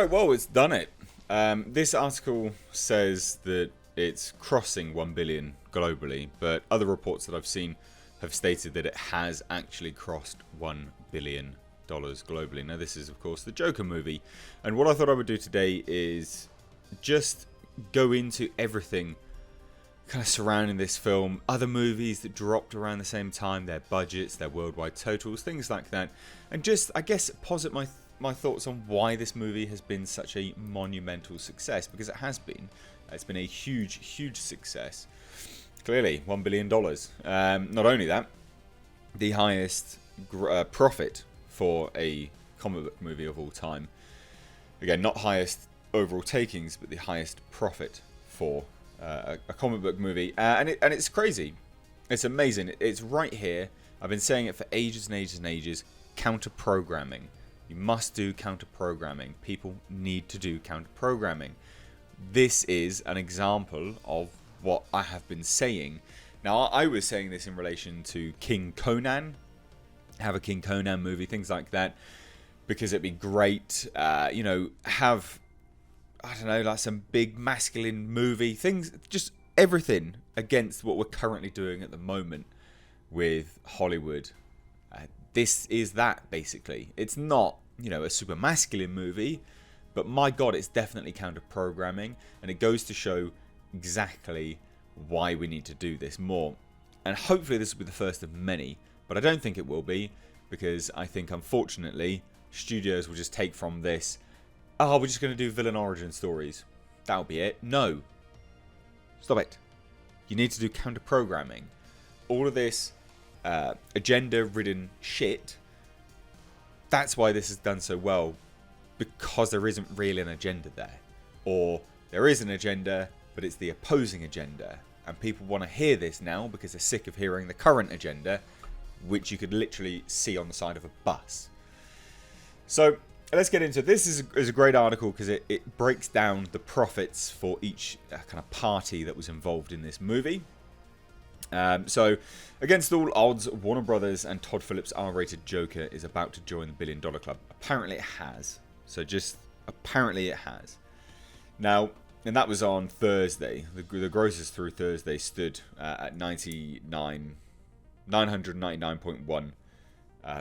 Right, well, it's done it. This article says that it's crossing 1 billion globally, but other reports that I've seen have stated that it has actually crossed $1 billion globally. Now, this is, of course, the Joker movie, and what I thought I would do today is just go into everything kind of surrounding this film, other movies that dropped around the same time, their budgets, their worldwide totals, things like that, and just, I guess, posit my thoughts on why this movie has been such a monumental success, because it has been. It's been a huge success. Clearly, $1 billion. Not only that, the highest profit for a comic book movie of all time. Again, not highest overall takings, but the highest profit for a comic book movie. And it's crazy. It's amazing. It's right here. I've been saying it for ages and ages and ages. Counter-programming. You must do counter-programming. People need to do counter-programming. This is an example of what I have been saying. Now, I was saying this in relation to King Conan. Have a King Conan movie, things like that. Because it'd be great, have, I don't know, like some big masculine movie. Things, just everything against what we're currently doing at the moment with Hollywood. This is that, basically. It's not, a super masculine movie, but my God, it's definitely counter-programming, and it goes to show exactly why we need to do this more. And hopefully this will be the first of many, but I don't think it will be, because I think, unfortunately, studios will just take from this, we're just going to do villain origin stories. That'll be it. No. Stop it. You need to do counter-programming. All of this agenda-ridden shit, that's why this is done so well, because there isn't really an agenda there. Or there is an agenda, but it's the opposing agenda. And people want to hear this now because they're sick of hearing the current agenda, which you could literally see on the side of a bus. So let's get into it. This is a great article because it breaks down the profits for each kind of party that was involved in this movie. So, against all odds, Warner Brothers and Todd Phillips' R-rated Joker is about to join the $1 billion club. Apparently it has. So just apparently it has. Now, and that was on Thursday. The grosses through Thursday stood at $999.1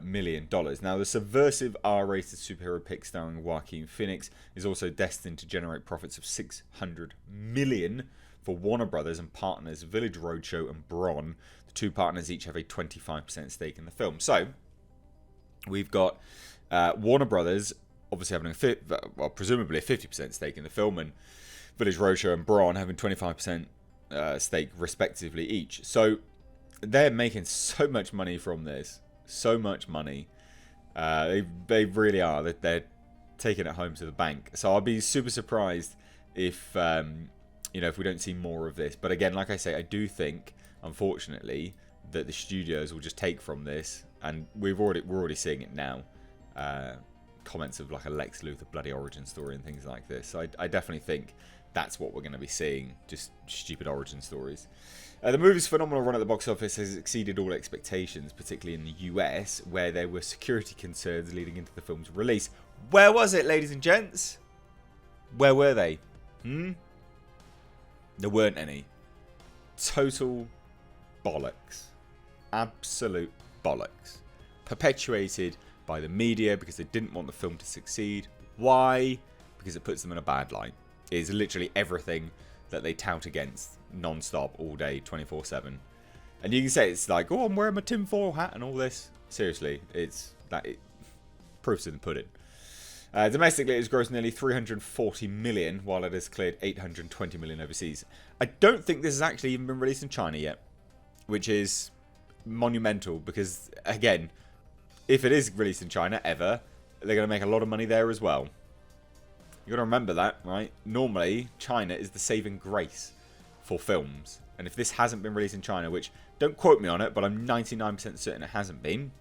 million. Now, the subversive R-rated superhero pick starring Joaquin Phoenix is also destined to generate profits of $600 million for Warner Brothers and partners Village Roadshow and Bron. The two partners each have a 25% stake in the film. So, we've got Warner Brothers obviously having presumably a 50% stake in the film, and Village Roadshow and Bron having 25% stake respectively each. So, they're making so much money from this. So much money. They really are. They're taking it home to the bank. So, I'll be super surprised if if we don't see more of this. But again, like I say, I do think, unfortunately, that the studios will just take from this, and we're already seeing it now. Comments of like a Lex Luthor bloody origin story and things like this. So I definitely think that's what we're going to be seeing, just stupid origin stories. The movie's phenomenal run at the box office has exceeded all expectations, particularly in the US, where there were security concerns leading into the film's release. Where was it, ladies and gents? Where were they? There weren't any. Total bollocks. Absolute bollocks. Perpetuated by the media because they didn't want the film to succeed. Why? Because it puts them in a bad light. It is literally everything that they tout against non-stop all day 24/7. And you can say it's like, oh, I'm wearing my tinfoil hat and all this. Seriously, proof's in the pudding. Domestically, it has grossed nearly $340 million, while it has cleared $820 million overseas. I don't think this has actually even been released in China yet, which is monumental because, again, if it is released in China ever, they're going to make a lot of money there as well. You got to remember that, right? Normally, China is the saving grace for films. And if this hasn't been released in China, which, don't quote me on it, but I'm 99% certain it hasn't been,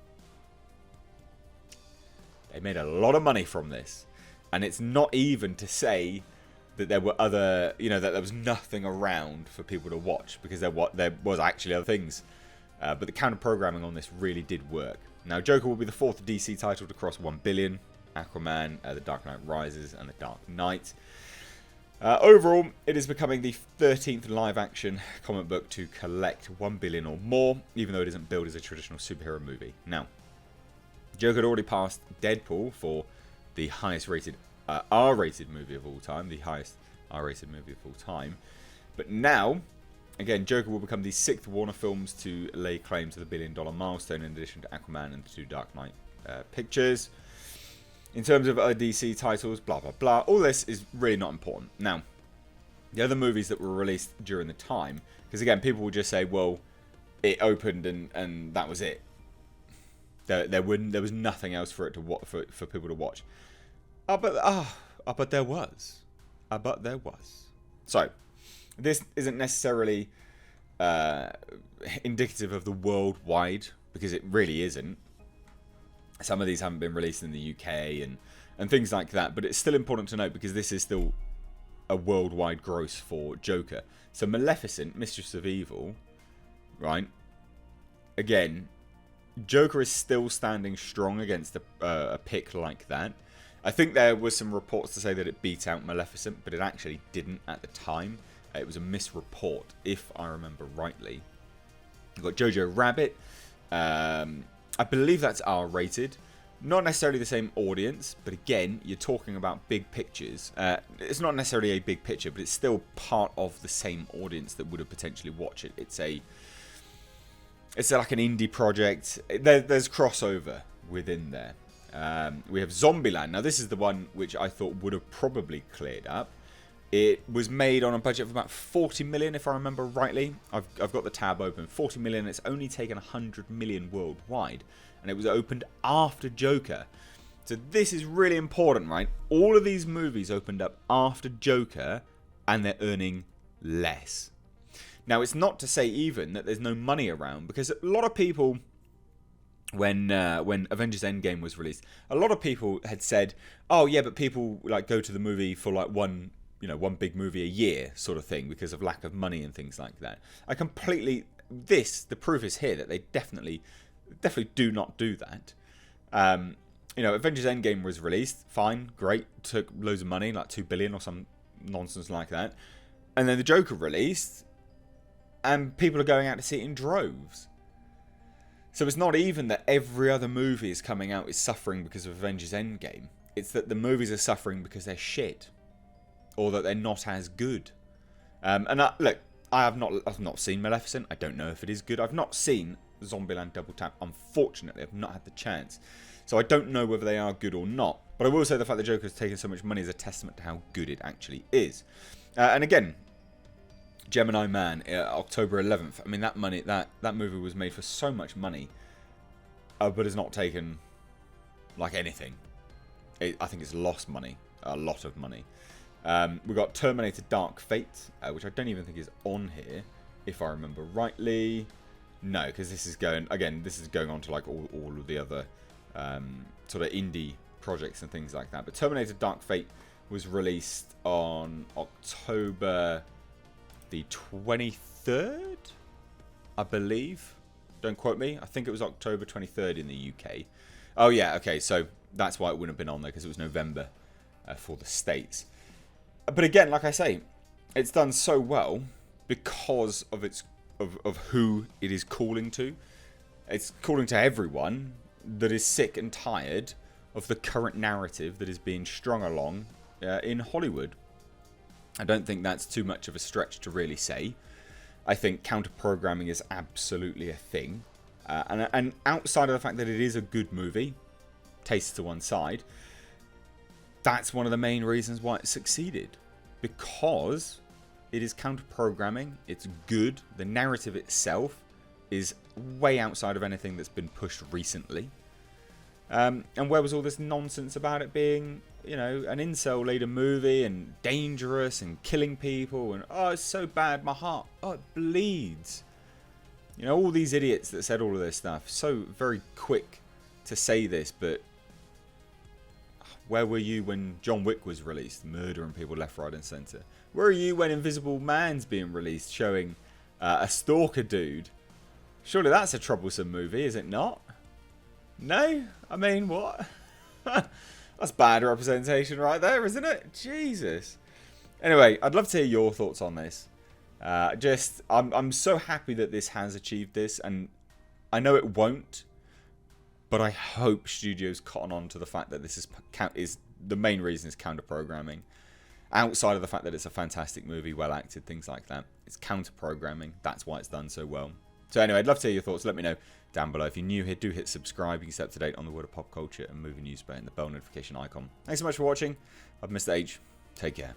they made a lot of money from this. And it's not even to say that there were other, that there was nothing around for people to watch, because there was actually other things. But the counter-programming on this really did work. Now, Joker will be the fourth DC title to cross $1 billion. Aquaman, The Dark Knight Rises, and The Dark Knight. Overall, it is becoming the 13th live-action comic book to collect 1 billion or more, even though it isn't billed as a traditional superhero movie. Now, Joker had already passed Deadpool for the highest-rated R-rated movie of all time, the highest R-rated movie of all time. But now, again, Joker will become the 6th Warner Films to lay claim to the billion-dollar milestone, in addition to Aquaman and the 2 Dark Knight pictures. In terms of other DC titles, blah, blah, blah, all this is really not important. Now, the other movies that were released during the time, because again, people will just say, well, it opened and that was it. There was nothing else for it to for people to watch. But there was. So, this isn't necessarily indicative of the worldwide, because it really isn't. Some of these haven't been released in the UK and things like that, but it's still important to note because this is still a worldwide gross for Joker. So Maleficent, Mistress of Evil, right? Again, Joker is still standing strong against a pick like that. I think there was some reports to say that it beat out Maleficent, but it actually didn't at the time. It was a misreport, if I remember rightly. You've got Jojo Rabbit. I believe that's R-rated. Not necessarily the same audience, but again, you're talking about big pictures. It's not necessarily a big picture, but it's still part of the same audience that would have potentially watched it. It's like an indie project. There's crossover within there. We have Zombieland. Now, this is the one which I thought would have probably cleared up. It was made on a budget of about 40 million, if I remember rightly. I've got the tab open. 40 million. It's only taken 100 million worldwide. And it was opened after Joker. So this is really important, right? All of these movies opened up after Joker, and they're earning less. Now, it's not to say even that there's no money around, because a lot of people, when Avengers Endgame was released, a lot of people had said, oh yeah, but people like go to the movie for like one big movie a year sort of thing because of lack of money and things like that. The proof is here that they definitely do not do that. Avengers Endgame was released, fine, great, took loads of money, like 2 billion or some nonsense like that. And then the Joker released, and people are going out to see it in droves. So it's not even that every other movie is coming out is suffering because of Avengers Endgame. It's that the movies are suffering because they're shit. Or that they're not as good. I've not seen Maleficent. I don't know if it is good. I've not seen Zombieland Double Tap. Unfortunately, I've not had the chance. So I don't know whether they are good or not. But I will say the fact that Joker has taken so much money is a testament to how good it actually is. And again, Gemini Man, October 11th. I mean, that movie was made for so much money, but has not taken like anything. I think it's lost money, a lot of money. We've got Terminator Dark Fate, which I don't even think is on here, if I remember rightly. No, because this is going on to like all of the other sort of indie projects and things like that. But Terminator Dark Fate was released on October the 23rd, I believe. Don't quote me. I think it was October 23rd in the UK. Oh yeah, okay, so that's why it wouldn't have been on there, because it was November for the States. But again, like I say, it's done so well because of of who it is calling to. It's calling to everyone that is sick and tired of the current narrative that is being strung along in Hollywood. I don't think that's too much of a stretch to really say. I think counter-programming is absolutely a thing. And outside of the fact that it is a good movie, taste to one side, that's one of the main reasons why it succeeded. Because it is counter-programming, it's good, the narrative itself is way outside of anything that's been pushed recently. And where was all this nonsense about it being, an incel-laden movie and dangerous and killing people and, oh, it's so bad, my heart, oh, it bleeds. All these idiots that said all of this stuff, so very quick to say this, but where were you when John Wick was released, murdering people left, right and centre? Where are you when Invisible Man's being released, showing a stalker dude? Surely that's a troublesome movie, is it not? No? I mean, what? That's bad representation right there, isn't it? Jesus. Anyway, I'd love to hear your thoughts on this. I'm so happy that this has achieved this, and I know it won't, but I hope studios cotton on to the fact that this is the main reason is counter programming. Outside of the fact that it's a fantastic movie, well acted, things like that, it's counter programming. That's why it's done so well. So anyway, I'd love to hear your thoughts. Let me know down below. If you're new here, do hit subscribe. You can stay up to date on the world of pop culture and movie news by hitting the bell notification icon. Thanks so much for watching. I've Mr. H. Take care.